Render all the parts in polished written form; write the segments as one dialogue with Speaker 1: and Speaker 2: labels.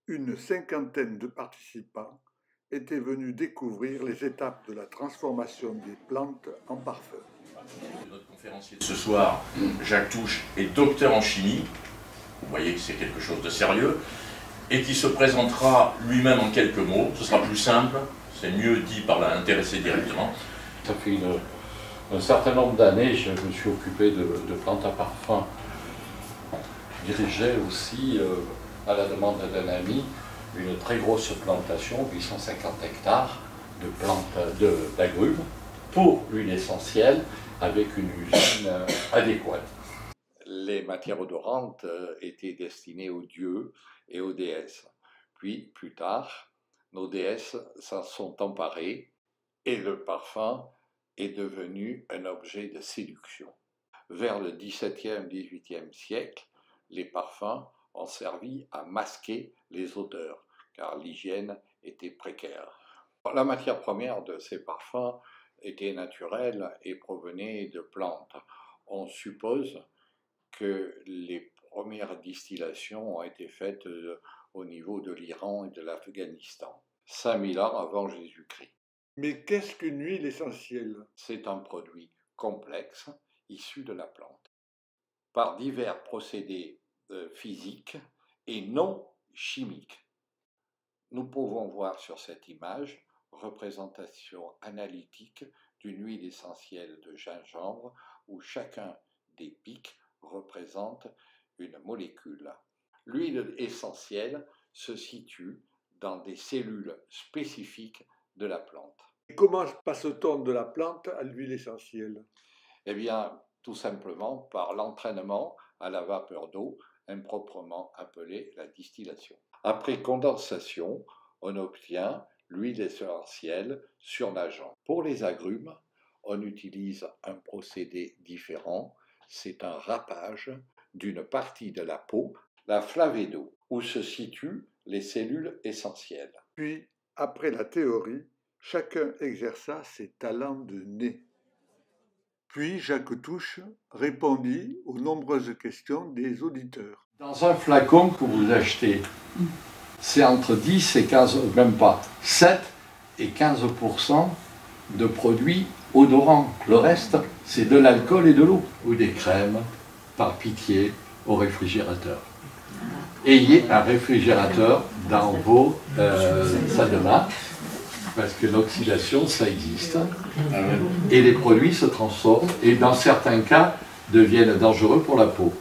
Speaker 1: Une cinquantaine de participants étaient venus découvrir les étapes de la transformation des plantes en parfum.
Speaker 2: Notre conférencier de ce soir, Jacques Touche, est docteur en chimie. Vous voyez que c'est quelque chose de sérieux. Et qui se présentera lui-même en quelques mots. Ce sera plus simple, c'est mieux dit par l'intéressé directement.
Speaker 3: Ça fait un certain nombre d'années, je me suis occupé de plantes à parfum. Je dirigeais aussi, à la demande d'un ami, une très grosse plantation, 850 hectares de plantes d'agrumes, pour l'huile essentielle, avec une usine adéquate. Les matières odorantes étaient destinées aux dieux et aux déesses. Puis, plus tard, nos déesses s'en sont emparées et le parfum est devenu un objet de séduction. Vers le XVIIe, XVIIIe siècle, les parfums ont servi à masquer les odeurs, car l'hygiène était précaire. La matière première de ces parfums était naturelle et provenait de plantes. On suppose que les premières distillations ont été faites au niveau de l'Iran et de l'Afghanistan, 5000 ans avant Jésus-Christ.
Speaker 1: Mais qu'est-ce qu'une huile essentielle?
Speaker 3: C'est un produit complexe issu de la plante, par divers procédés physiques et non chimiques. Nous pouvons voir sur cette image représentation analytique d'une huile essentielle de gingembre où chacun des pics représente une molécule. L'huile essentielle se situe dans des cellules spécifiques de la plante.
Speaker 1: Et comment passe-t-on de la plante à l'huile essentielle?
Speaker 3: Eh bien, tout simplement par l'entraînement à la vapeur d'eau, improprement appelée la distillation. Après condensation, on obtient l'huile essentielle surnageant. Pour les agrumes, on utilise un procédé différent. C'est un râpage d'une partie de la peau, la flavée d'eau, où se situent les cellules essentielles.
Speaker 1: Puis, après la théorie, chacun exerça ses talents de nez. Puis Jacques Touche répondit aux nombreuses questions des auditeurs.
Speaker 3: Dans un flacon que vous achetez, c'est entre 10 et 15, même pas, 7 et 15% de produits odorants. Le reste, c'est de l'alcool et de l'eau. Ou des crèmes, par pitié, au réfrigérateur. Ayez un réfrigérateur dans vos salles de bain, parce que l'oxydation, ça existe, et les produits se transforment, et dans certains cas, deviennent dangereux pour la peau.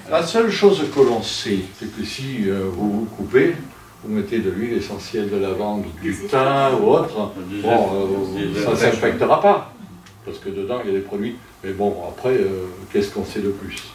Speaker 3: La seule chose que l'on sait, c'est que si vous vous coupez, vous mettez de l'huile essentielle de lavande, du thym ou autre, ça ne s'infectera pas, parce que dedans, il y a des produits. Mais bon, après, qu'est-ce qu'on sait de plus ?